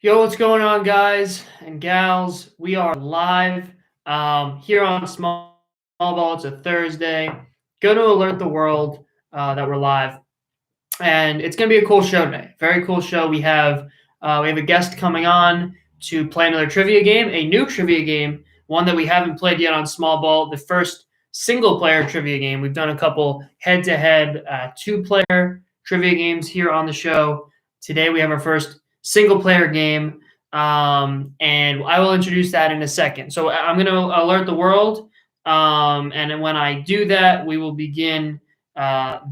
Yo, what's going on, guys and gals? We are live here on Small Ball. It's a Thursday. Going to alert the world that we're live, and it's going to be a cool show today. Very cool show. We have a guest coming on to play another trivia game, a new trivia game, one that we haven't played yet on Small Ball. The first single-player trivia game. We've done a couple head-to-head two-player trivia games here on the show. Today we have our first single-player game, and I will introduce that in a second. So I'm going to alert the world, and when I do that, we will begin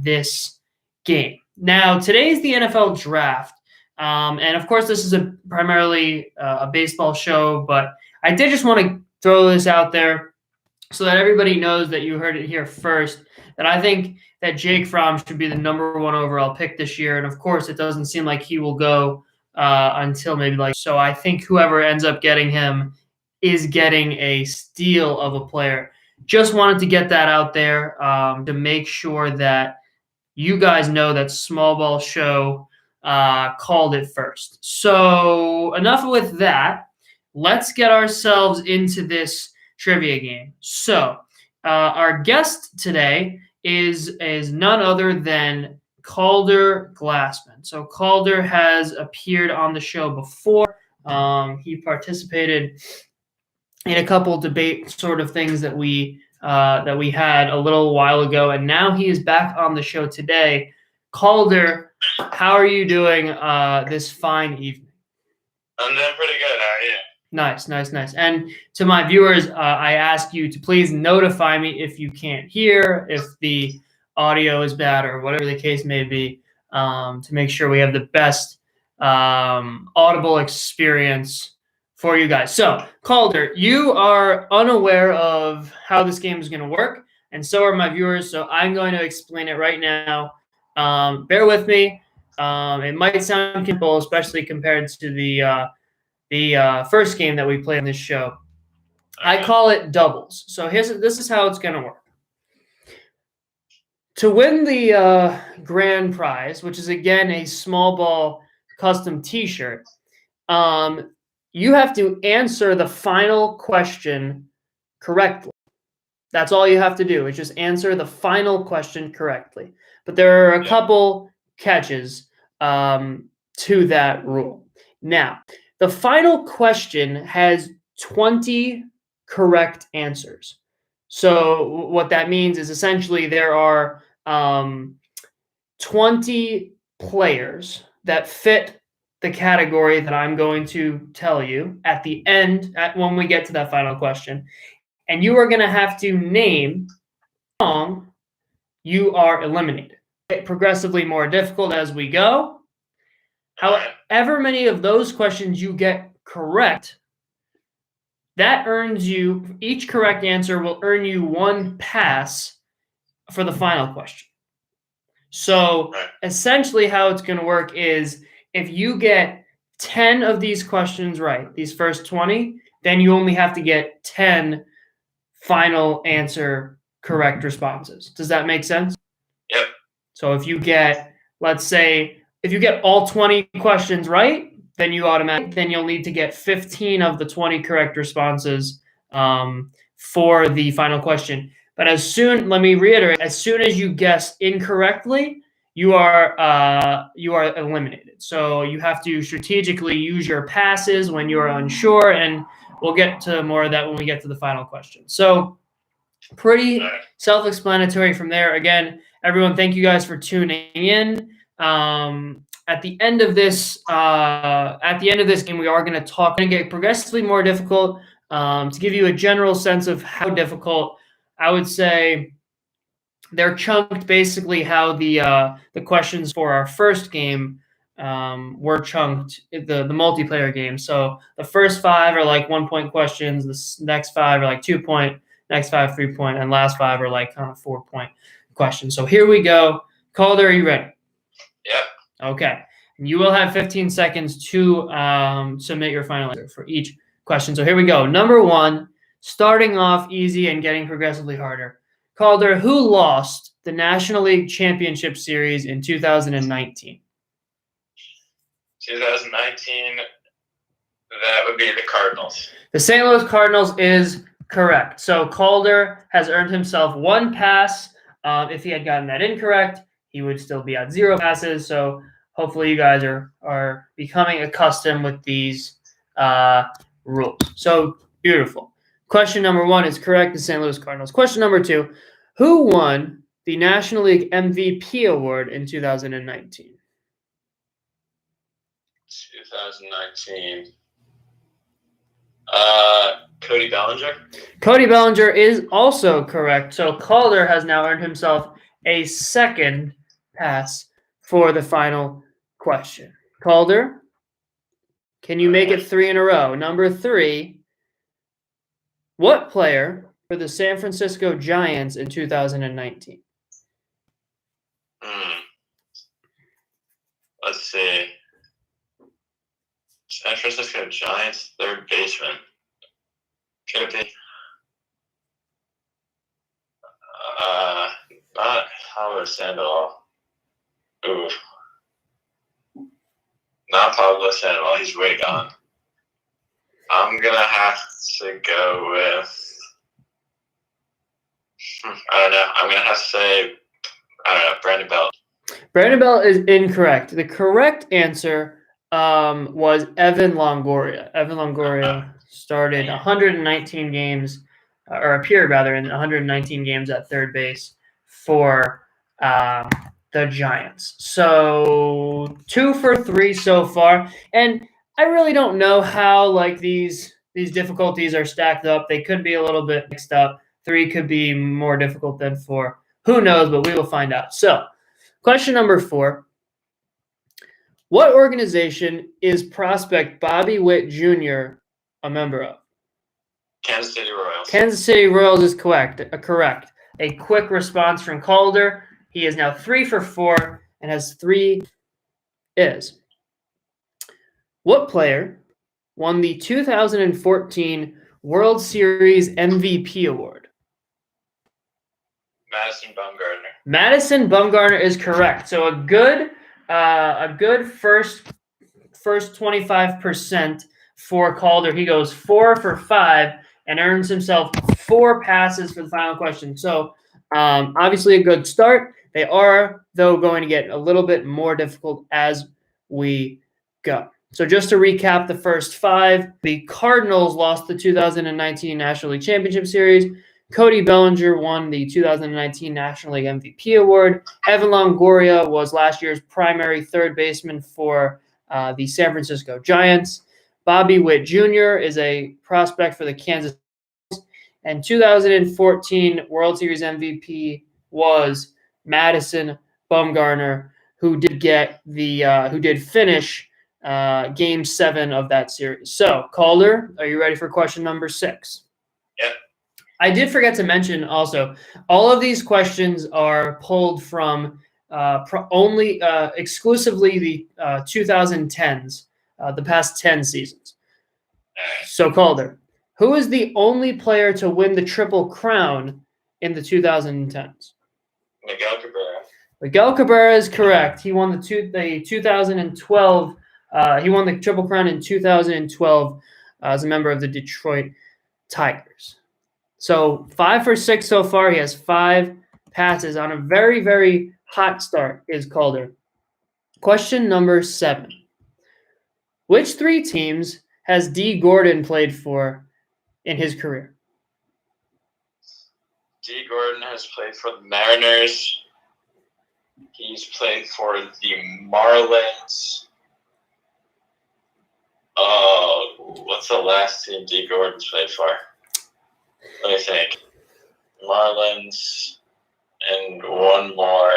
this game. Now, today is the NFL draft. And of course, this is primarily a baseball show, but I did just want to throw this out there so that everybody knows that you heard it here first, that I think that Jake Fromm should be the number one overall pick this year. And of course, it doesn't seem like he will go until maybe so I think whoever ends up getting him is getting a steal of a player. Just wanted to get that out there to make sure that you guys know that Small Ball Show called it first. So enough with that. Let's get ourselves into this trivia game. So our guest today is none other than Calder Glassman. So Calder has appeared on the show before. He participated in a couple debate sort of things that we had a little while ago, and now he is back on the show today. Calder, how are you doing this fine evening? I'm doing pretty good. How are you? Nice. And to my viewers, I ask you to please notify me if you can't hear, if the audio is bad, or whatever the case may be, to make sure we have the best audible experience for you guys. So, Calder, you are unaware of how this game is going to work, and so are my viewers, so I'm going to explain it right now. Bear with me. It might sound simple, especially compared to the first game that we played on this show. I call it doubles. So this is how it's going to work. To win the grand prize, which is again a Small Ball custom T-shirt, you have to answer the final question correctly. That's all you have to do, is just answer the final question correctly. But there are a couple catches to that rule. Now, the final question has 20 correct answers. So what that means is essentially there are 20 players that fit the category that I'm going to tell you at the end, when we get to that final question. And you are going to have to name how long you are eliminated. It's progressively more difficult as we go. However many of those questions you get correct, that earns you, each correct answer will earn you one pass for the final question. So essentially how it's going to work is if you get 10 of these questions right, these first 20, then you only have to get 10 final answer correct responses. Does that make sense? Yep. So if you get, let's say, if you get all 20 questions right, then you'll need to get 15 of the 20 correct responses for the final question. But let me reiterate, as soon as you guess incorrectly, you are eliminated. So you have to strategically use your passes when you are unsure, and we'll get to more of that when we get to the final question. So pretty self-explanatory from there. Again, everyone, thank you guys for tuning in. At the end of this game, we are going to get progressively more difficult. To give you a general sense of how difficult, I would say they're chunked basically how the questions for our first game were chunked, the multiplayer game. So the first 5 are like 1-point questions. The next 5 are like 2-point. Next 5, 3-point, and last 5 are like kind of 4-point questions. So here we go. Calder, are you ready? Yep. Okay. And you will have 15 seconds to submit your final answer for each question. So here we go. Number 1, starting off easy and getting progressively harder. Calder, who lost the National League Championship Series in 2019? 2019, That would be the Cardinals. The St. Louis Cardinals is correct. So Calder has earned himself 1 pass. If he had gotten that incorrect, he would still be at 0 passes. So hopefully you guys are becoming accustomed with these rules. So beautiful. Question number 1 is correct, the St. Louis Cardinals. Question number 2, who won the National League MVP award in 2019? 2019. Cody Bellinger. Cody Bellinger is also correct. So Calder has now earned himself a 2nd pass for the final question. Calder, can you make it 3 in a row? Number 3, what player for the San Francisco Giants in 2019? Let's see. San Francisco Giants, 3rd baseman. Could it be? Not Pablo Sandoval. Ooh. Not Pablo Sandoval. He's way gone. I'm going to have to go with... I don't know. I'm going to have to say, Brandon Belt. Brandon Belt is incorrect. The correct answer was Evan Longoria. Evan Longoria started 119 games, or appeared rather in 119 games at third base for the Giants. So 2 for 3 so far, and I really don't know how these difficulties are stacked up. They could be a little bit mixed up. 3 could be more difficult than 4. Who knows? But we will find out. So, question number 4. What organization is prospect Bobby Witt Jr. a member of? Kansas City Royals. Kansas City Royals is correct. A quick response from Calder. He is now 3 for 4 and has 3 is. What player won the 2014 World Series MVP award? Madison Bumgarner. Madison Bumgarner is correct. So a good first 25% for Calder. He goes 4 for 5 and earns himself 4 passes for the final question. So obviously a good start. They are, though, going to get a little bit more difficult as we go. So just to recap the first 5, the Cardinals lost the 2019 National League Championship Series. Cody Bellinger won the 2019 National League MVP award. Evan Longoria was last year's primary third baseman for the San Francisco Giants. Bobby Witt Jr. is a prospect for the Kansas City. And 2014 World Series MVP was Madison Bumgarner, who did finish Game 7 of that series. So, Calder, are you ready for question number 6? Yep. I did forget to mention also, all of these questions are pulled from exclusively the 2010s, the past 10 seasons. So, Calder, who is the only player to win the Triple Crown in the 2010s? Miguel Cabrera. Miguel Cabrera is correct. He won the 2012. He won the Triple Crown in 2012 as a member of the Detroit Tigers. So 5 for 6 so far. He has 5 passes on a very, very hot start is Calder. Question number 7. Which 3 teams has D. Gordon played for in his career? D. Gordon has played for the Mariners. He's played for the Marlins. What's the last team D. Gordon's played for? Let me think. Marlins and one more.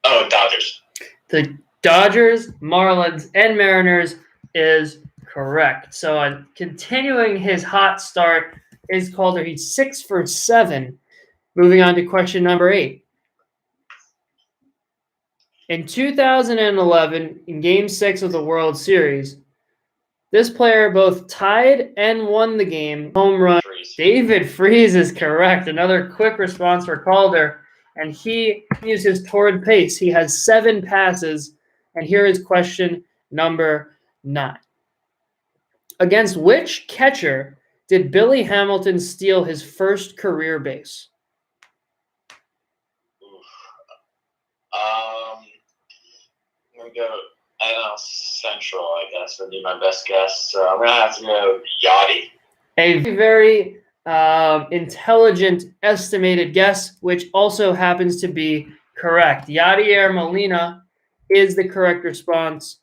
Oh, Dodgers. The Dodgers, Marlins, and Mariners is correct. So continuing his hot start is Calder. He's 6 for 7. Moving on to question number 8. In 2011, in Game 6 of the World Series, this player both tied and won the game. Home run. Freeze. David Freese is correct. Another quick response for Calder. And he continues his torrid pace. He has 7 passes. And here is question number 9. Against which catcher did Billy Hamilton steal his first career base? I'm gonna go NL Central, I guess, would be my best guess. So I'm gonna have to go Yachty. A very intelligent, estimated guess, which also happens to be correct. Yadier Molina is the correct response.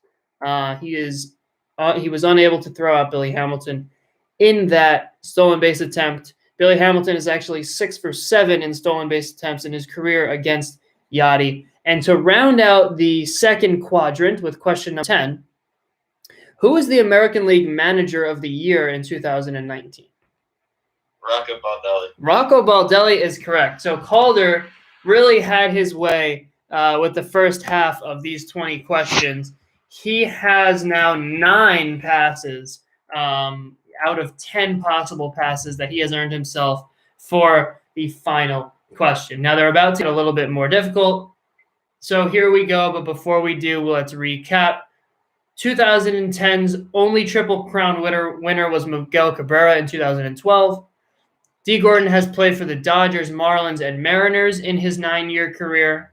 He was unable to throw out Billy Hamilton in that stolen base attempt. Billy Hamilton is actually 6 for 7 in stolen base attempts in his career against Yachty. And to round out the second quadrant with question number 10, who is the American League Manager of the Year in 2019? Rocco Baldelli. Rocco Baldelli is correct. So Calder really had his way with the first half of these 20 questions. He has now 9 passes out of 10 possible passes that he has earned himself for the final question. Now they're about to get a little bit more difficult. So here we go. But before we do, let's recap. 2010's only Triple Crown winner was Miguel Cabrera in 2012. D. Gordon has played for the Dodgers, Marlins, and Mariners in his 9-year career.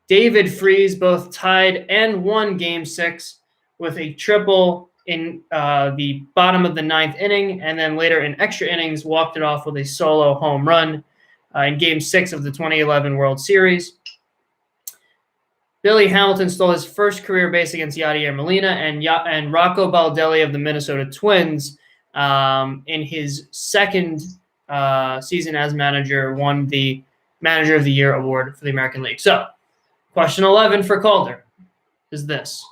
David Freese both tied and won Game 6 with a triple in the bottom of the 9th inning, and then later in extra innings walked it off with a solo home run in Game 6 of the 2011 World Series. Billy Hamilton stole his first career base against Yadier Molina, and Rocco Baldelli of the Minnesota Twins in his second season as manager won the Manager of the Year award for the American League. So, question 11 for Calder is this.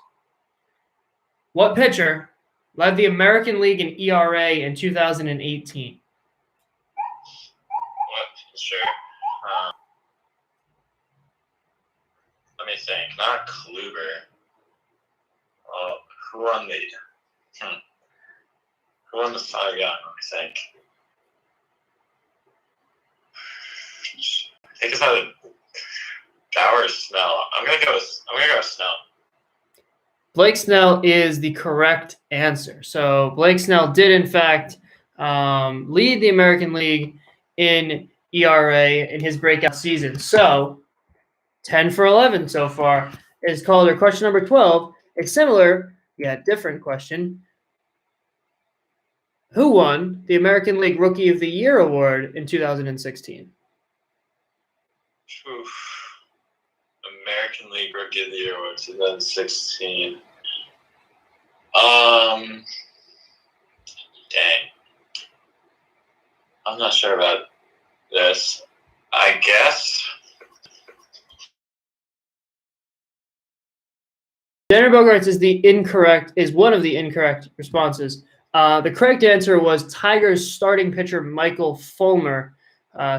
What pitcher led the American League in ERA in 2018? What? Sure. Let me think. Not Kluber. Who won the? Who won the Cy Young? Let me think. I think it's either Bauer or Snell. I'm gonna go with Snell. Blake Snell is the correct answer. So Blake Snell did in fact lead the American League in ERA in his breakout season. So 10 for 11 so far is Calder. Question number 12, a similar yet different question. Who won the American League Rookie of the Year award in 2016? American League Rookie of the Year award 2016. Dang. I'm not sure about this. I guess. Xander Bogaerts is one of the incorrect responses. The correct answer was Tigers starting pitcher Michael Fulmer,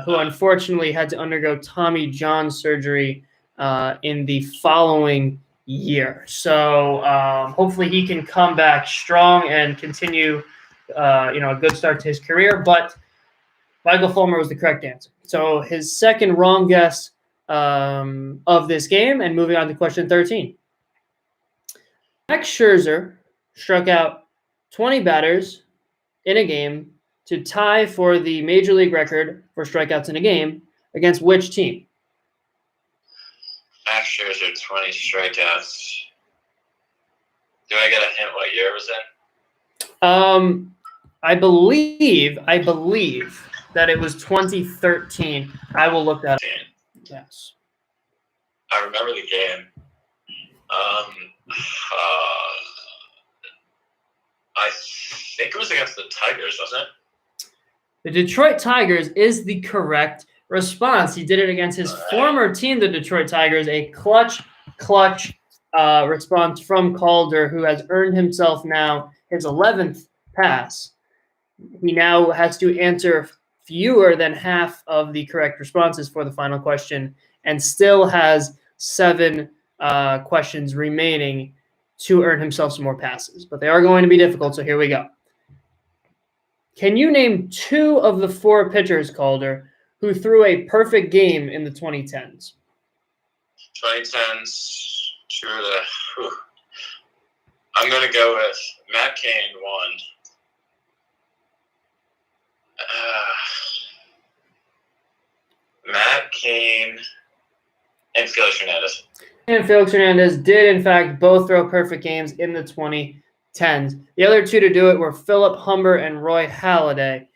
who unfortunately had to undergo Tommy John surgery in the following year. So hopefully he can come back strong and continue a good start to his career. But Michael Fulmer was the correct answer. So his second wrong guess of this game, and moving on to question 13. Max Scherzer struck out 20 batters in a game to tie for the Major League record for strikeouts in a game against which team? Max Scherzer, 20 strikeouts. Do I get a hint what year it was in? I believe that it was 2013. I will look that up. Yes. I remember the game. I think it was against the Tigers, wasn't it? The Detroit Tigers is the correct response. He did it against his former team, the Detroit Tigers. A clutch response from Calder, who has earned himself now his 11th pass. He now has to answer fewer than half of the correct responses for the final question and still has 7 questions remaining to earn himself some more passes. But they are going to be difficult, so here we go. Can you name 2 of the 4 pitchers, Calder, who threw a perfect game in the 2010s? 2010s, sure. I'm going to go with Matt Cain, 1. Matt Cain and Felix Hernandez. And Felix Hernandez did, in fact, both throw perfect games in the 2010s. The other two to do it were Philip Humber and Roy Halladay.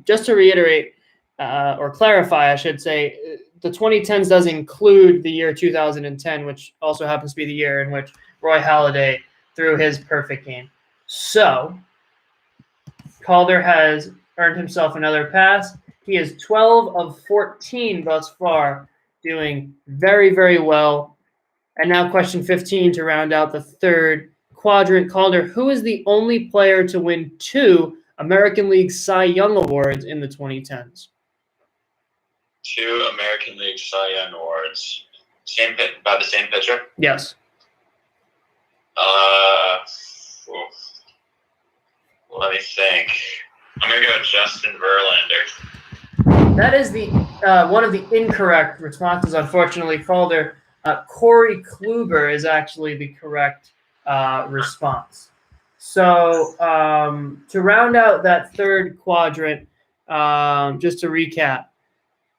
Just to reiterate, or clarify, I should say, the 2010s does include the year 2010, which also happens to be the year in which Roy Halladay threw his perfect game. So, Calder has earned himself another pass. He is 12 of 14 thus far, doing very, very well. And now question 15 to round out the third quadrant. Calder, who is the only player to win 2 American League Cy Young Awards in the 2010s? 2 American League Cy Young Awards. By the same pitcher? Yes. Let me think. I'm going to go with Justin Verlander. That is the one of the incorrect responses, unfortunately. Calder. Corey Kluber is actually the correct response. So to round out that third quadrant, just to recap,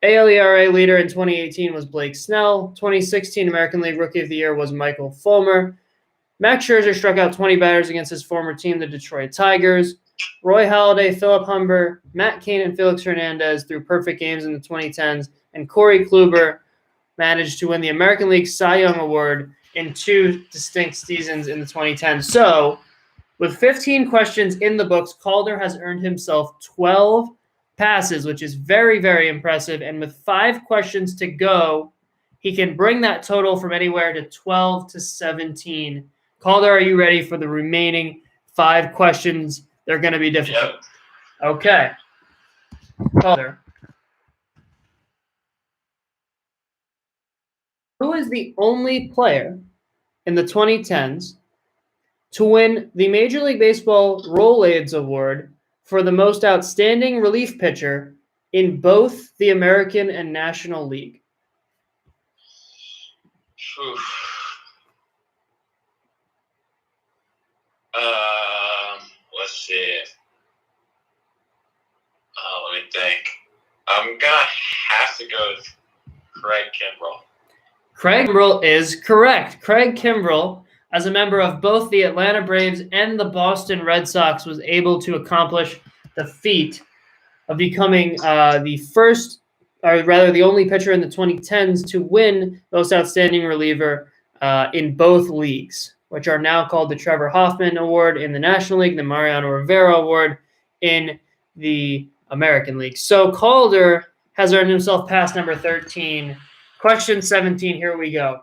AL ERA leader in 2018 was Blake Snell. 2016 American League Rookie of the Year was Michael Fulmer. Max Scherzer struck out 20 batters against his former team, the Detroit Tigers. Roy Halladay, Philip Humber, Matt Cain, and Felix Hernandez threw perfect games in the 2010s. And Corey Kluber managed to win the American League Cy Young Award in 2 distinct seasons in the 2010s. So, with 15 questions in the books, Calder has earned himself 12 passes, which is very, very impressive. And with 5 questions to go, he can bring that total from anywhere to 12 to 17. Calder, are you ready for the remaining 5 questions? They're going to be difficult. Yep. Okay. Calder. Who is the only player in the 2010s to win the Major League Baseball Rolaids Award for the most outstanding relief pitcher in both the American and National League? Let's see. Let me think. I'm going to have to go with Craig Kimbrell. Craig Kimbrell is correct. Craig Kimbrell, as a member of both the Atlanta Braves and the Boston Red Sox, was able to accomplish the feat of becoming the first, or rather the only pitcher in the 2010s to win Most Outstanding Reliever in both leagues, which are now called the Trevor Hoffman Award in the National League, the Mariano Rivera Award in the American League. So Calder has earned himself pass number 13. Question 17, here we go.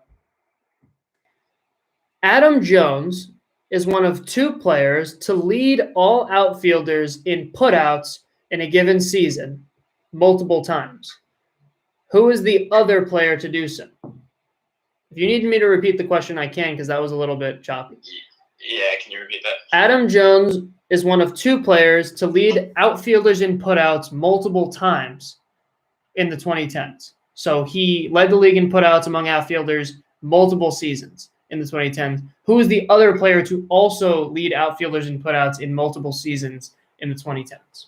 Adam Jones is one of 2 players to lead all outfielders in putouts in a given season multiple times. Who is the other player to do so? If you need me to repeat the question, I can, because that was a little bit choppy. Yeah, can you repeat that? Adam Jones is one of 2 players to lead outfielders in putouts multiple times in the 2010s. So he led the league in putouts among outfielders multiple seasons in the 2010s. Who is the other player to also lead outfielders in putouts in multiple seasons in the 2010s?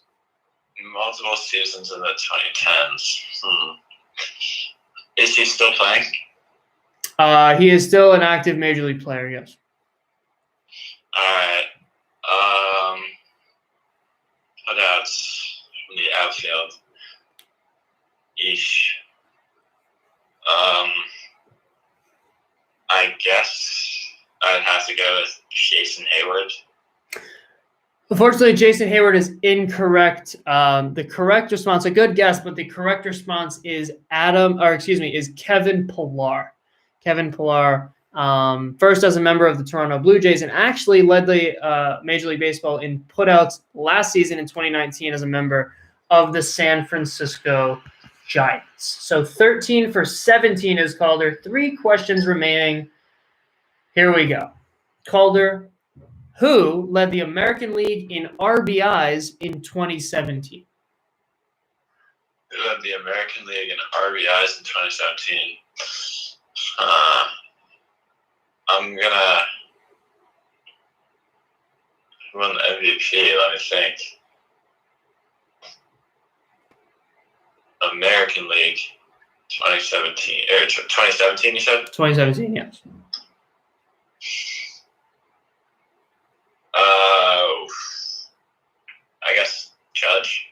Multiple seasons in the 2010s. Is he still playing? He is still an active Major League player, yes. All right. Putouts from the outfield. Eesh. I guess I'd have to go with Jason Hayward. Unfortunately, Jason Hayward is incorrect. The correct response, a good guess, but the correct response is Kevin Pillar. Kevin Pillar, first as a member of the Toronto Blue Jays, and actually led the Major League Baseball in putouts last season in 2019 as a member of the San Francisco Giants. So 13 for 17 is Calder. 3 questions remaining. Here we go. Calder, who led the American League in RBIs in 2017? Who led the American League in RBIs in 2017? I'm gonna Who won the MVP? Let me think. American League 2017. 2017, you said? 2017, yes. I guess Judge.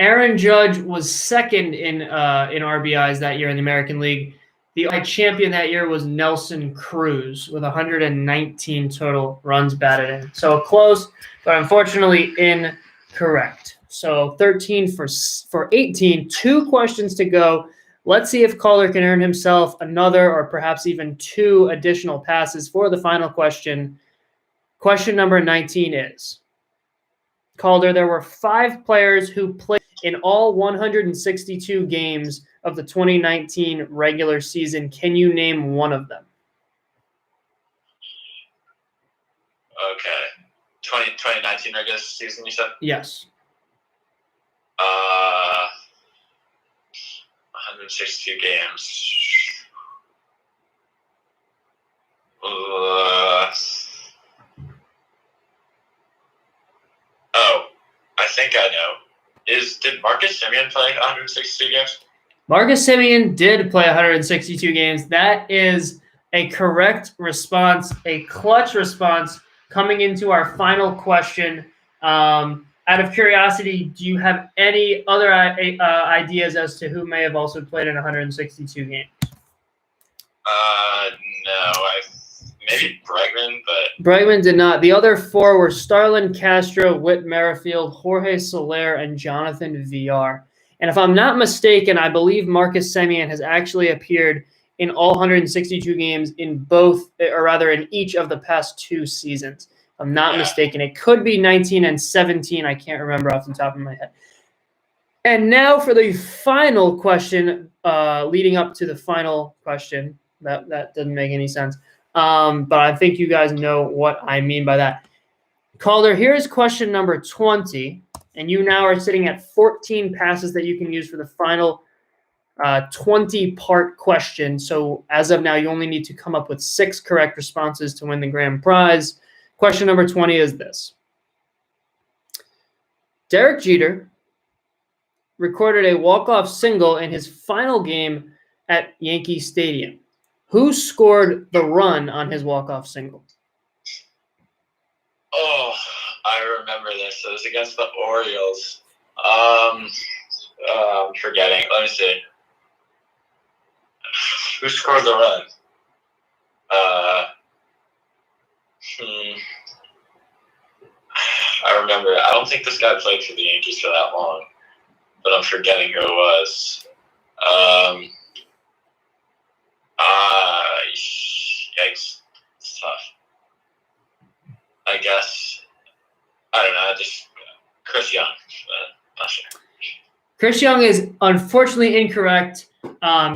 Aaron Judge was second in RBIs that year in the American League. The champion that year was Nelson Cruz with 119 total runs batted in. So close, but unfortunately incorrect. So 13 for 18, 2 questions to go. Let's see if caller can earn himself another or perhaps even 2 additional passes for the final question. Question number 19 is, Calder, there were 5 players who played in all 162 games of the 2019 regular season. Can you name one of them? Okay. 2019 regular season, you said? Yes. 162 games. I think I know. Did Marcus Semien play 162 games? Marcus Semien did play 162 games. That is a correct response, a clutch response coming into our final question. Out of curiosity, do you have any other ideas as to who may have also played in 162 games? No. Maybe Bregman, but Bregman did not. The other 4 were Starlin Castro, Whit Merrifield, Jorge Soler, and Jonathan Villar. And if I'm not mistaken, I believe Marcus Semien has actually appeared in all 162 games in each of the past 2 seasons. If I'm not mistaken. It could be 19 and 17. I can't remember off the top of my head. And now for the final question, leading up to the final question. That doesn't make any sense. But I think you guys know what I mean by that. Calder, here's question number 20, and you now are sitting at 14 passes that you can use for the final 20-part question. So as of now, you only need to come up with 6 correct responses to win the grand prize. Question number 20 is this. Derek Jeter recorded a walk-off single in his final game at Yankee Stadium. Who scored the run on his walk-off single? Oh, I remember this. It was against the Orioles. I'm forgetting. Let me see. Who scored the run? I remember. I don't think this guy played for the Yankees for that long, but I'm forgetting who it was. Yikes. It's tough. I guess. I don't know. Just Chris Young. Not sure. Chris Young is unfortunately incorrect.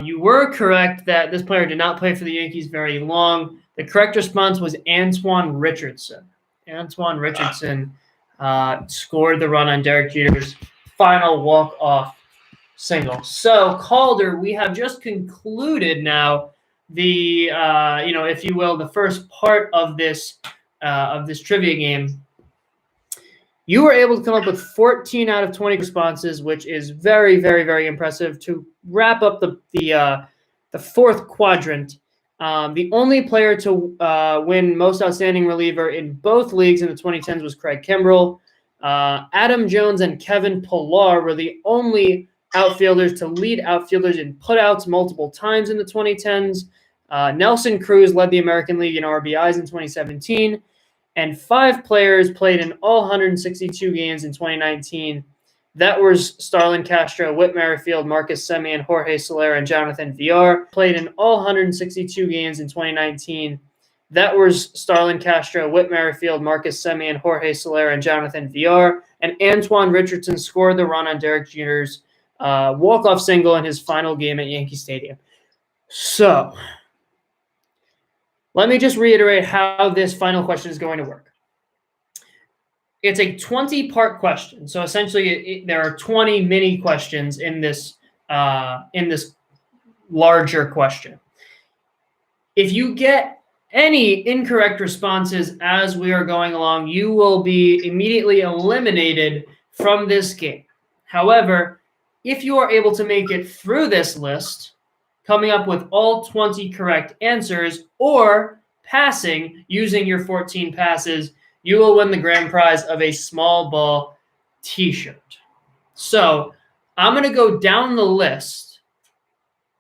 You were correct that this player did not play for the Yankees very long. The correct response was Antoine Richardson. Antoine Richardson scored the run on Derek Jeter's final walk-off single. So, Calder, we have just concluded now the, if you will, the first part of this trivia game. You were able to come up with 14 out of 20 responses, which is very, very, very impressive. To wrap up the 4th quadrant, the only player to win Most Outstanding Reliever in both leagues in the 2010s was Craig Kimbrell. Adam Jones and Kevin Pillar were the only outfielders to lead outfielders in putouts multiple times in the 2010s. Nelson Cruz led the American League in RBIs in 2017. And 5 players played in all 162 games in 2019. That was Starlin Castro, Whit Merrifield, Marcus Semien, Jorge Soler, and Jonathan Villar. Played in all 162 games in 2019. That was Starlin Castro, Whit Merrifield, Marcus Semien, Jorge Soler, and Jonathan Villar. And Antoine Richardson scored the run on Derek Jeter's walk-off single in his final game at Yankee Stadium. So, let me just reiterate how this final question is going to work. It's a 20-part question. So essentially, there are 20 mini questions in this larger question. If you get any incorrect responses as we are going along, you will be immediately eliminated from this game. However, if you are able to make it through this list, coming up with all 20 correct answers, or passing using your 14 passes, you will win the grand prize of a small ball t-shirt. So I'm going to go down the list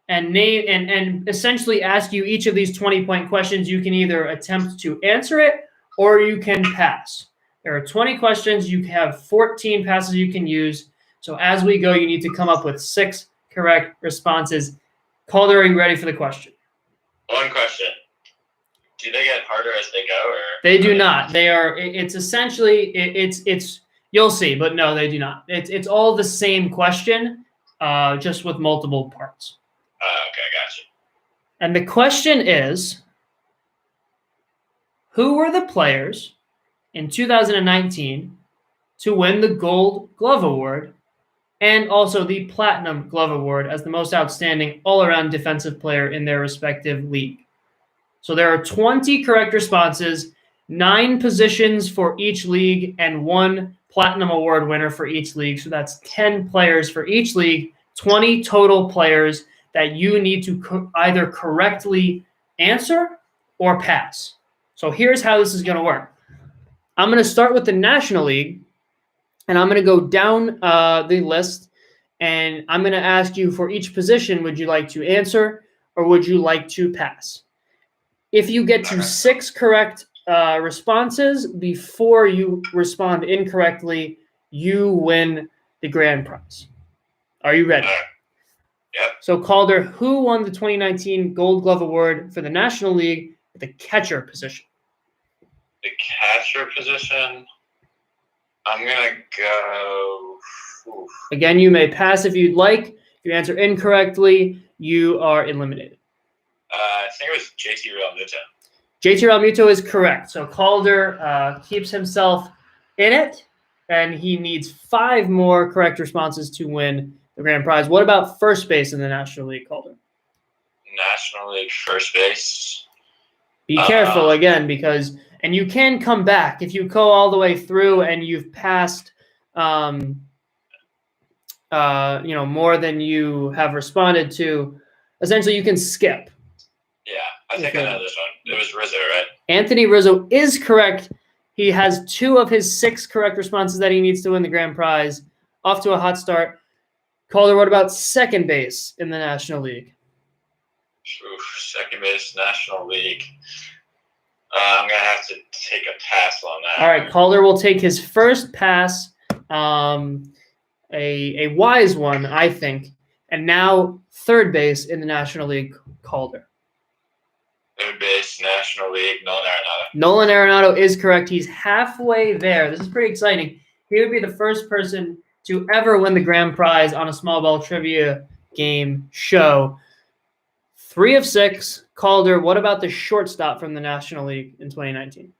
and name and essentially ask you each of these 20-point questions. You can either attempt to answer it or you can pass. There are 20 questions. You have 14 passes you can use. So as we go, you need to come up with 6 correct responses. Calder, are you ready for the question? One question. Do they get harder as they go, or they do not? They are. It's essentially it's. You'll see, but no, they do not. It's all the same question, just with multiple parts. Okay, gotcha. And the question is, who were the players in 2019 to win the Gold Glove Award and also the Platinum Glove Award as the most outstanding all-around defensive player in their respective league? So there are 20 correct responses, 9 positions for each league, and 1 Platinum Award winner for each league. So that's 10 players for each league, 20 total players that you need to either correctly answer or pass. So here's how this is going to work. I'm going to start with the National League, and I'm going to go down the list, and I'm going to ask you for each position, would you like to answer or would you like to pass? If you get to 6 correct responses before you respond incorrectly, you win the grand prize. Are you ready? Yep. So, Calder, who won the 2019 Gold Glove Award for the National League at the catcher position? The catcher position, I'm going to go... Oof. Again, you may pass if you'd like. If you answer incorrectly, you are eliminated. I think it was JT Realmuto. JT Realmuto is correct. So Calder keeps himself in it, and he needs 5 more correct responses to win the grand prize. What about first base in the National League, Calder? National League first base. Be careful again, because and you can come back if you go all the way through and you've passed, more than you have responded to. Essentially, you can skip. Yeah, I think I know this one. It was Rizzo, right? Anthony Rizzo is correct. He has 2 of his 6 correct responses that he needs to win the grand prize. Off to a hot start. Calder, what about second base in the National League? Oof, second base, National League. I'm going to have to take a pass on that. All right, Calder will take his first pass, a wise one, I think. And now third base in the National League, Calder. Third base, National League, Nolan Arenado. Nolan Arenado is correct. He's halfway there. This is pretty exciting. He would be the first person to ever win the grand prize on a small ball trivia game show. 3 of 6. Calder, what about the shortstop from the National League in 2019?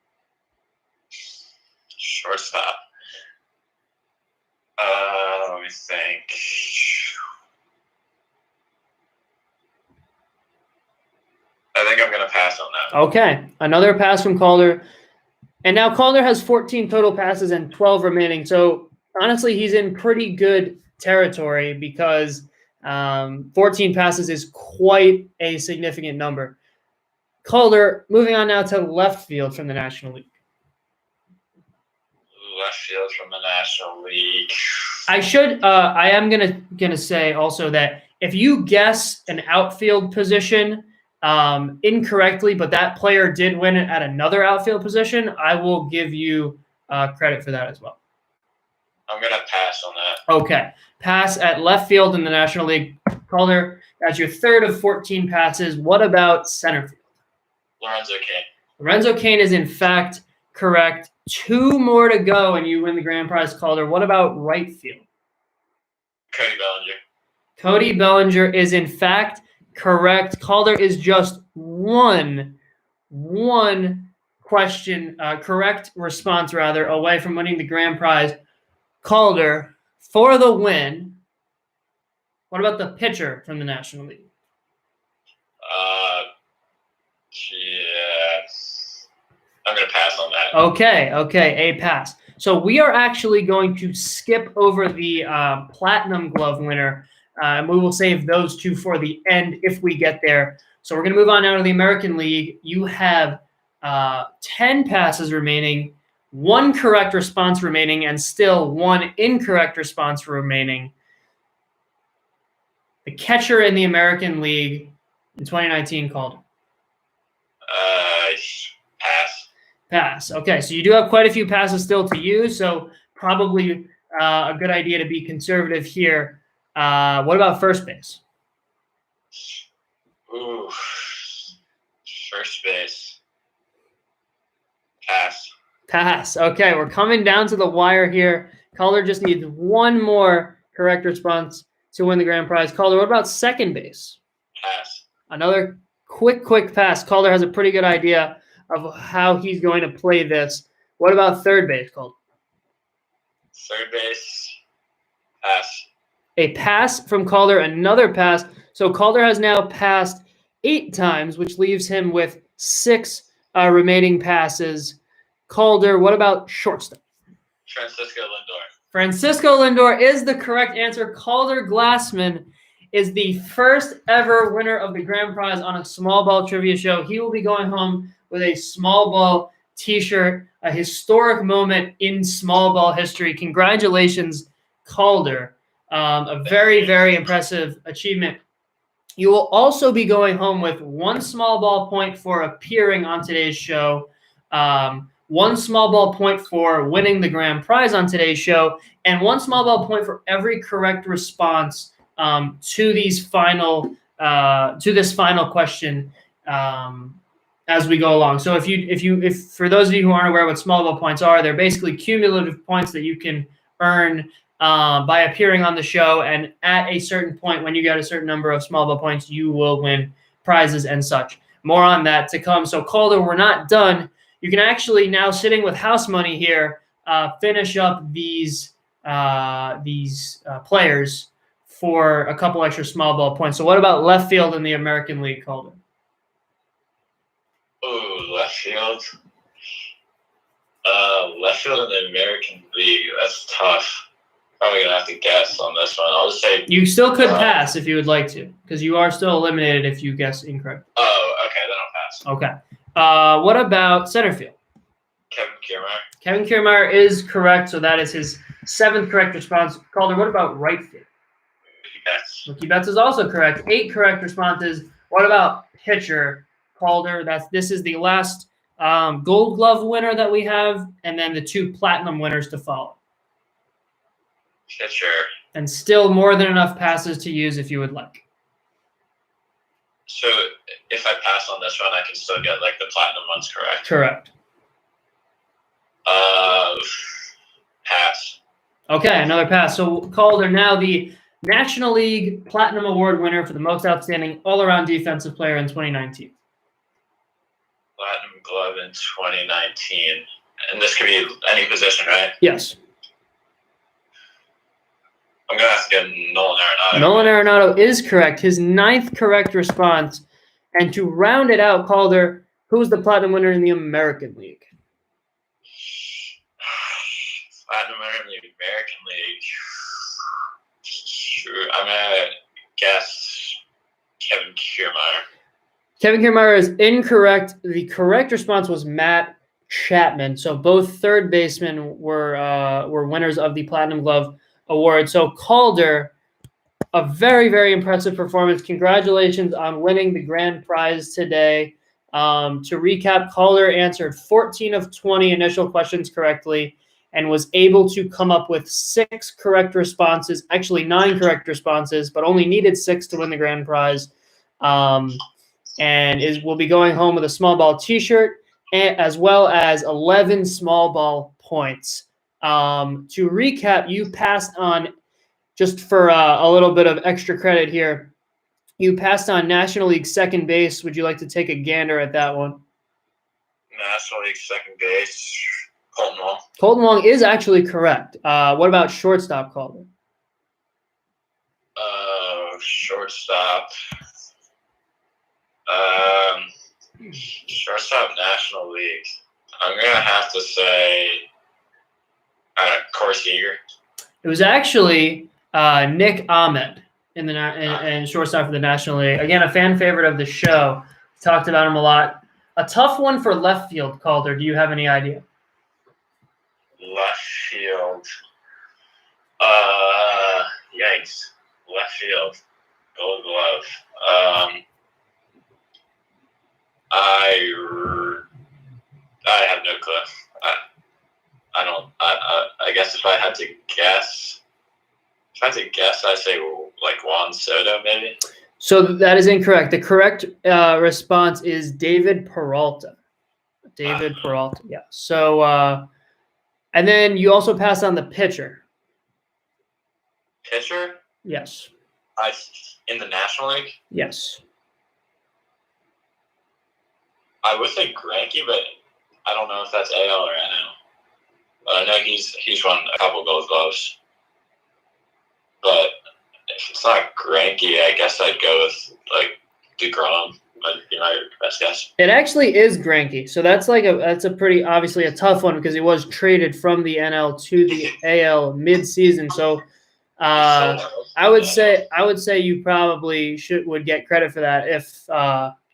Shortstop. Let me think. I think I'm going to pass on that. Okay, another pass from Calder. And now Calder has 14 total passes and 12 remaining. So honestly, he's in pretty good territory because 14 passes is quite a significant number. Calder, moving on now to left field from the National League. Left field from the National League. I am gonna say also that if you guess an outfield position incorrectly, but that player did win it at another outfield position, I will give you credit for that as well. I'm going to pass on that. Okay. Pass at left field in the National League. Calder, that's your 3rd of 14 passes. What about center field? Lorenzo Cain. Lorenzo Cain is, in fact, correct. 2 more to go, and you win the grand prize, Calder. What about right field? Cody Bellinger. Cody Bellinger is, in fact, correct. Calder is just one question, correct response, rather, away from winning the grand prize. Calder, for the win, what about the pitcher from the National League? Yeah, I'm going to pass on that. Okay, a pass. So we are actually going to skip over the Platinum Glove winner, and we will save those two for the end if we get there. So we're going to move on now to the American League. You have 10 passes remaining, 1 correct response remaining, and still 1 incorrect response remaining. The catcher in the American League in 2019 called. Pass. Pass. Okay, so you do have quite a few passes still to use, so probably a good idea to be conservative here. What about first base? Ooh, first base. Pass. Pass. Okay, we're coming down to the wire here. Calder just needs 1 more correct response to win the grand prize. Calder, what about second base? Pass. Another quick pass. Calder has a pretty good idea of how he's going to play this. What about third base, Calder? Third base. Pass. A pass from Calder, another pass. So Calder has now passed 8 times, which leaves him with 6 remaining passes. Calder, what about shortstop? Francisco Lindor. Francisco Lindor is the correct answer. Calder Glassman is the first ever winner of the grand prize on a small ball trivia show. He will be going home with a small ball t-shirt, a historic moment in small ball history. Congratulations, Calder. A very impressive achievement. You will also be going home with 1 small ball point for appearing on today's show, 1 small ball point for winning the grand prize on today's show, and 1 small ball point for every correct response to this final question as we go along. So if for those of you who aren't aware what small ball points are, they're basically cumulative points that you can earn by appearing on the show, and at a certain point, when you get a certain number of small ball points, you will win prizes and such. More on that to come. So Calder, we're not done. You can actually now, sitting with house money here, finish up these players for a couple extra small ball points. So what about left field in the American League, Calder? Ooh, left field. Left field in the American League. That's tough. Probably gonna have to guess on this one. I'll just say you still could pass if you would like to, because you are still eliminated if you guess incorrect. Oh, okay, then I'll pass. Okay. What about center field? Kevin Kiermaier. Kevin Kiermaier is correct, so that is his 7th correct response. Calder, what about right field? Mookie Betts. Mookie Betts is also correct. 8 correct responses. What about pitcher, Calder? This is the last Gold Glove winner that we have, and then the 2 Platinum winners to follow. Pitcher. And still more than enough passes to use if you would like. So if I pass on this one, I can still get like the platinum ones correct. Correct. Pass. Okay, another pass. So Calder, now the National League Platinum Award winner for the most outstanding all-around defensive player in 2019. Platinum Glove in 2019. And this could be any position, right? Yes. I'm going to have to get Nolan Arenado. Nolan Arenado is correct. His 9th correct response. And to round it out, Calder, who's the Platinum winner in the American League? Platinum winner in the American League. Sure, I'm going to guess Kevin Kiermaier. Kevin Kiermaier is incorrect. The correct response was Matt Chapman. So both third basemen were winners of the Platinum Glove Award. So Calder, a very impressive performance. Congratulations on winning the grand prize today. To recap, Calder answered 14 of 20 initial questions correctly and was able to come up with 6 correct responses, actually 9 correct responses, but only needed 6 to win the grand prize. And will be going home with a small ball t-shirt as well as 11 small ball points. To recap, you passed on, just for a little bit of extra credit here, you passed on National League second base. Would you like to take a gander at that one? National League second base, Colton Wong. Colton Wong is actually correct. What about shortstop, Calder? Shortstop. Shortstop National League. I'm going to have to say Corey Seager. It was actually Nick Ahmed in shortstop for the National League. Again, a fan favorite of the show. Talked about him a lot. A tough one for left field, Calder. Do you have any idea? Left field. Yikes. Left field. Gold Glove. I have no clue. I guess if I had to guess, I'd say like Juan Soto, maybe. So that is incorrect. The correct response is David Peralta. David Peralta, yeah. So, and then you also passed on the pitcher. Pitcher? Yes. In the National League? Yes. I would say Greinke, but I don't know if that's AL or NL. But I know he's won a couple Gold Gloves. But if it's not Greinke, I guess I'd go with like DeGrom. That'd be my best guess. It actually is Greinke. So that's a pretty obviously a tough one because he was traded from the NL to the AL mid-season. So I would say you probably would get credit for that if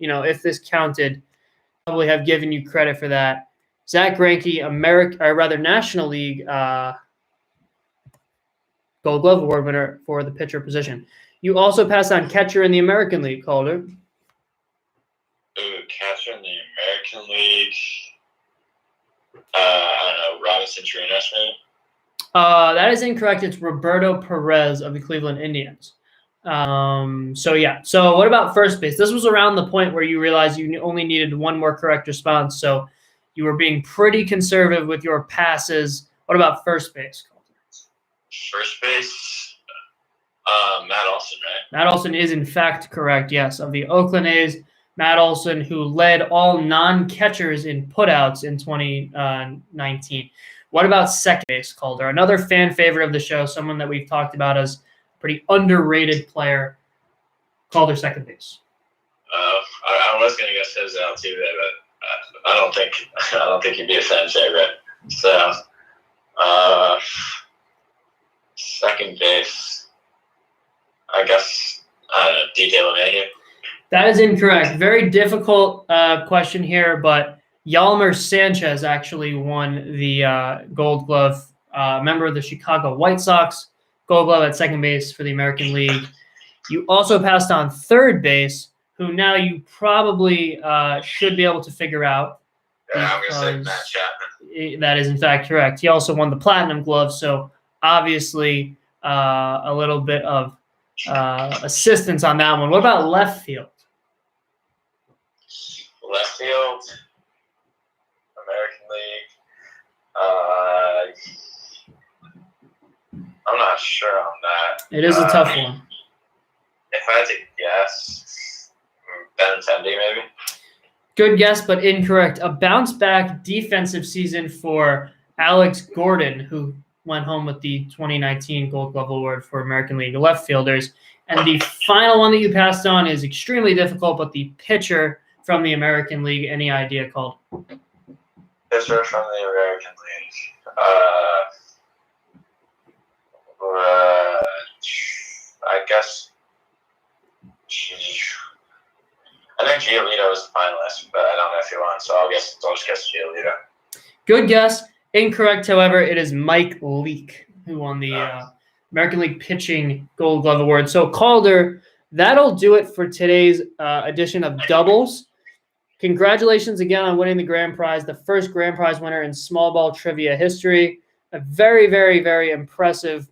if this counted. Probably have given you credit for that. Zach Greinke, National League Gold Glove Award winner for the pitcher position. You also passed on catcher in the American League, Calder. Ooh, catcher in the American League. I don't know, Robinson Chirinos, maybe? That is incorrect. It's Roberto Perez of the Cleveland Indians. So yeah. So what about first base? This was around the point where you realized you only needed one more correct response. So you were being pretty conservative with your passes. What about first base? First base, Matt Olson, right? Matt Olson is in fact correct. Yes, of the Oakland A's, Matt Olson, who led all non-catchers in putouts in 2019. What about second base, Calder? Another fan favorite of the show, someone that we've talked about as pretty underrated player. Calder, second base. I was going to guess Jose Altuve, but I don't think he'd be a fan favorite. So, second base, I guess DJ LeMahieu. That is incorrect. Very difficult question here, but Yalmer Sanchez actually won the Gold Glove. Member of the Chicago White Sox. Gold Glove at second base for the American League. You also passed on third base, who now you probably should be able to figure out. Yeah, I'm going to say Matt Chapman. That is in fact correct. He also won the Platinum Glove, so obviously a little bit of assistance on that one. What about left field? Left field, American League. I'm not sure on that. It is a tough one. If I had to guess, Benintendi maybe? Good guess, but incorrect. A bounce-back defensive season for Alex Gordon, who went home with the 2019 Gold Glove Award for American League left fielders. And the final one that you passed on is extremely difficult, but the pitcher from the American League. Any idea, called? Pitcher from the American League. I guess. I think Giolito was the finalist, but I don't know if he won, so I'll just guess Giolito. Good guess. Incorrect, however, it is Mike Leake who won the American League Pitching Gold Glove Award. So, Calder, that'll do it for today's edition of Doubles. Congratulations again on winning the grand prize, the first grand prize winner in small ball trivia history. A very, very, very impressive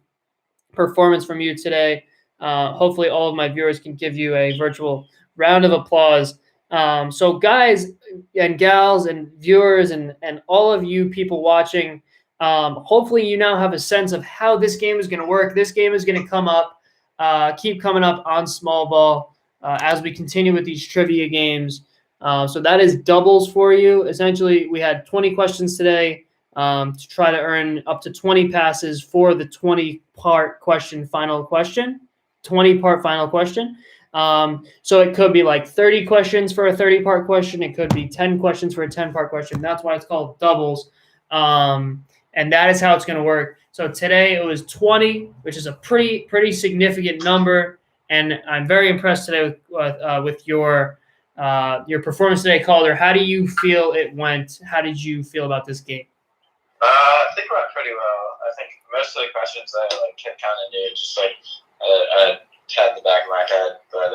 performance from you today. Hopefully all of my viewers can give you a virtual round of applause. So guys and gals and viewers and all of you people watching, hopefully you now have a sense of how this game is going to work. This game is going to come up, keep coming up on small ball as we continue with these trivia games. So that is doubles for you. Essentially, we had 20 questions today to try to earn up to 20 passes for the 20-part question final question. 20-part final question. So it could be like 30 questions for a 30-part question. It could be 10 questions for a 10-part question. That's why it's called doubles. And that is how it's going to work. So today it was 20, which is a pretty significant number. And I'm very impressed today with your performance today, Calder. How do you feel it went? How did you feel about this game? I think it went pretty well. I think most of the questions I kind of knew, just I had in the back of my head. But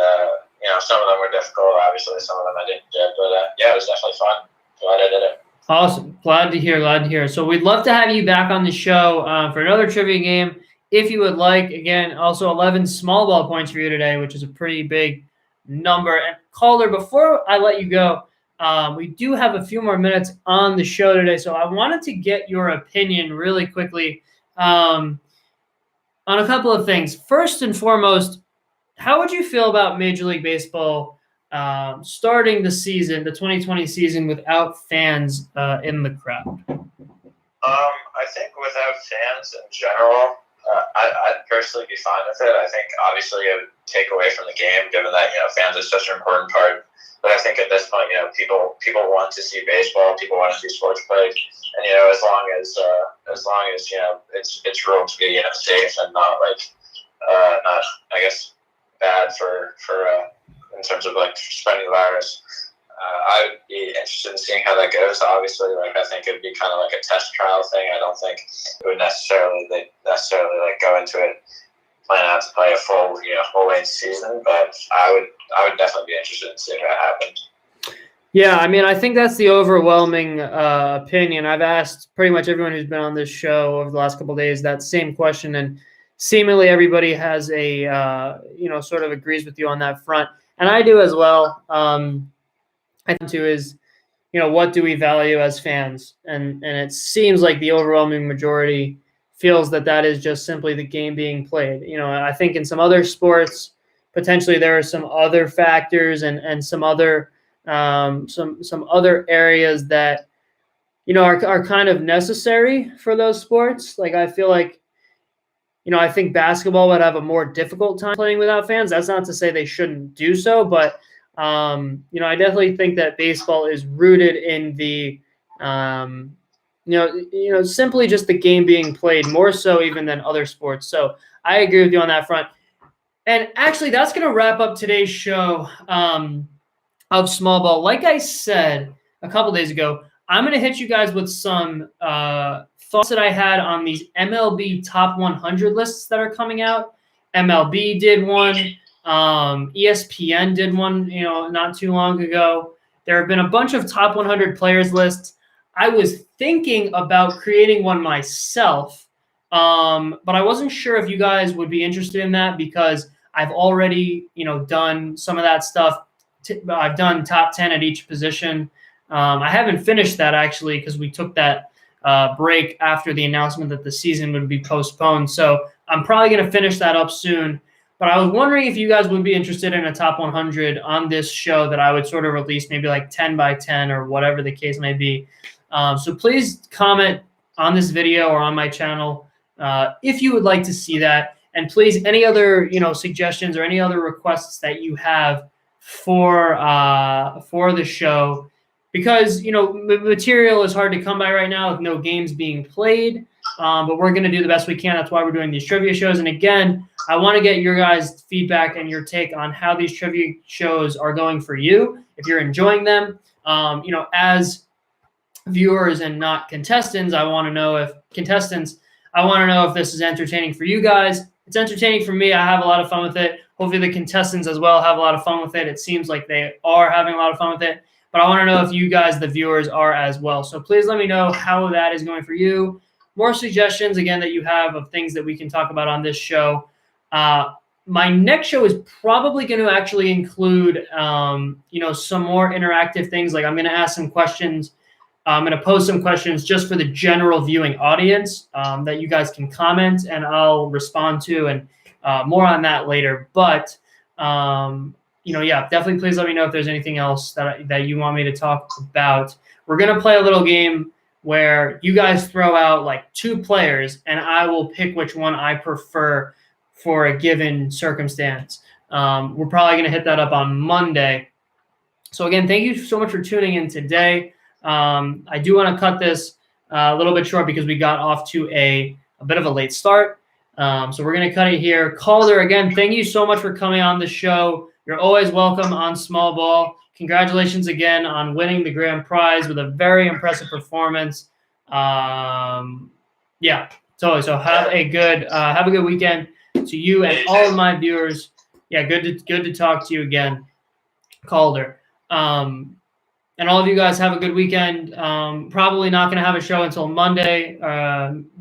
some of them were difficult. Obviously, some of them I didn't get. But it was definitely fun. Glad I did it. Awesome. Glad to hear. So we'd love to have you back on the show for another trivia game if you would like. Again, also 11 small ball points for you today, which is a pretty big number. And Calder, before I let you go, we do have a few more minutes on the show today. So I wanted to get your opinion really quickly on a couple of things. First and foremost, how would you feel about Major League Baseball starting the season, the 2020 season, without fans in the crowd? I think without fans in general, I'd personally be fine with it. I think obviously it would take away from the game, given that fans are such an important part. But I think at this point, people want to see baseball, people want to see sports played, and as long as it's ruled to be safe and not not I guess bad for in terms of spreading the virus. I would be interested in seeing how that goes. Obviously, I think it would be kind of like a test trial thing. I don't think it would necessarily go into it plan out to play a full whole length season. But I would definitely be interested in seeing that happen. Yeah, I mean, I think that's the overwhelming opinion. I've asked pretty much everyone who's been on this show over the last couple of days that same question, and seemingly everybody has a sort of agrees with you on that front, and I do as well. I think too is, what do we value as fans? And it seems like the overwhelming majority feels that is just simply the game being played. I think in some other sports, potentially there are some other factors and some other some other areas that are kind of necessary for those sports. Like I feel like I think basketball would have a more difficult time playing without fans. That's not to say they shouldn't do so, but I definitely think that baseball is rooted in the simply just the game being played more so even than other sports. So I agree with you on that front. And actually, that's going to wrap up today's show of Small Ball. Like I said a couple days ago, I'm going to hit you guys with some thoughts that I had on these MLB Top 100 lists that are coming out. MLB did one. ESPN did one, not too long ago. There have been a bunch of top 100 players lists. I was thinking about creating one myself, but I wasn't sure if you guys would be interested in that because I've already, done some of that stuff. I've done top 10 at each position. I haven't finished that actually because we took that break after the announcement that the season would be postponed. So I'm probably going to finish that up soon. But I was wondering if you guys would be interested in a top 100 on this show that I would sort of release maybe like 10 by 10 or whatever the case may be. So please comment on this video or on my channel if you would like to see that. And please, any other suggestions or any other requests that you have for the show, because material is hard to come by right now with no games being played. But we're going to do the best we can. That's why we're doing these trivia shows. And again, I want to get your guys' feedback and your take on how these trivia shows are going for you. If you're enjoying them, as viewers and not contestants, I want to know if this is entertaining for you guys. It's entertaining for me. I have a lot of fun with it. Hopefully the contestants as well have a lot of fun with it. It seems like they are having a lot of fun with it. But I want to know if you guys, the viewers, are as well. So please let me know how that is going for you. More suggestions, again, that you have of things that we can talk about on this show. My next show is probably going to actually include, some more interactive things. Like I'm going to ask some questions. I'm going to post some questions just for the general viewing audience that you guys can comment and I'll respond to, and more on that later. But, definitely please let me know if there's anything else that you want me to talk about. We're going to play a little game where you guys throw out like two players and I will pick which one I prefer for a given circumstance. We're probably going to hit that up on Monday. So again, thank you so much for tuning in today. I do want to cut this a little bit short because we got off to a bit of a late start. So we're going to cut it here. Calder, again, thank you so much for coming on the show. You're always welcome on Small Ball. Congratulations again on winning the grand prize with a very impressive performance. Yeah, totally. So have a good weekend to you and all of my viewers. Yeah, good to talk to you again, Calder. And all of you guys have a good weekend. Probably not going to have a show until Monday.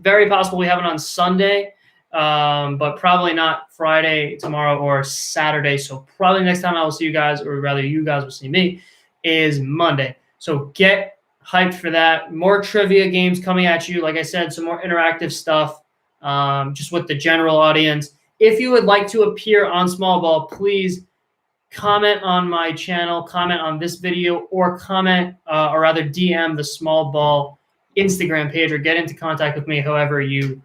Very possible we have it on Sunday, but probably not Friday, tomorrow, or Saturday. So probably next time I will see you guys, or rather you guys will see me, is Monday. So get hyped for that. More trivia games coming at you. Like I said, some more interactive stuff just with the general audience. If you would like to appear on Small Ball, please comment on my channel, comment on this video, or comment or rather DM the Small Ball Instagram page, or get into contact with me however you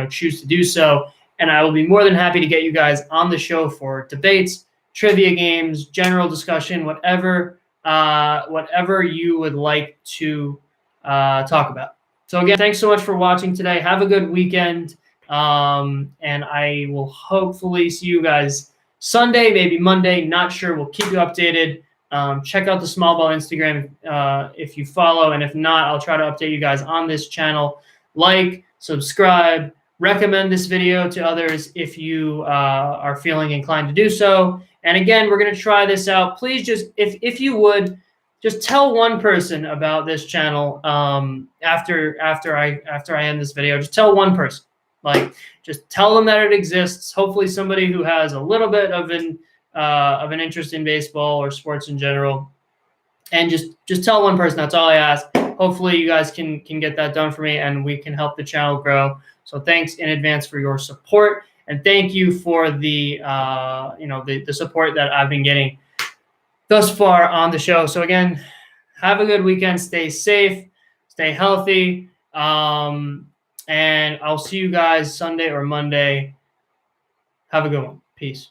choose to do so. And I will be more than happy to get you guys on the show for debates, trivia games, general discussion, whatever you would like to talk about. So again, thanks so much for watching today. Have a good weekend. And I will hopefully see you guys Sunday, maybe Monday, not sure. We'll keep you updated. Check out the Small Ball Instagram if you follow, and if not, I'll try to update you guys on this channel. Like, subscribe, recommend this video to others if you are feeling inclined to do so. And again, we're going to try this out. Please just, if you would, just tell one person about this channel after I end this video. Just tell one person. Like, just tell them that it exists. Hopefully somebody who has a little bit of an interest in baseball or sports in general. And just tell one person. That's all I ask. Hopefully you guys can get that done for me, and we can help the channel grow. So thanks in advance for your support, and thank you for the the support that I've been getting thus far on the show. So again, have a good weekend. Stay safe, stay healthy. And I'll see you guys Sunday or Monday. Have a good one. Peace.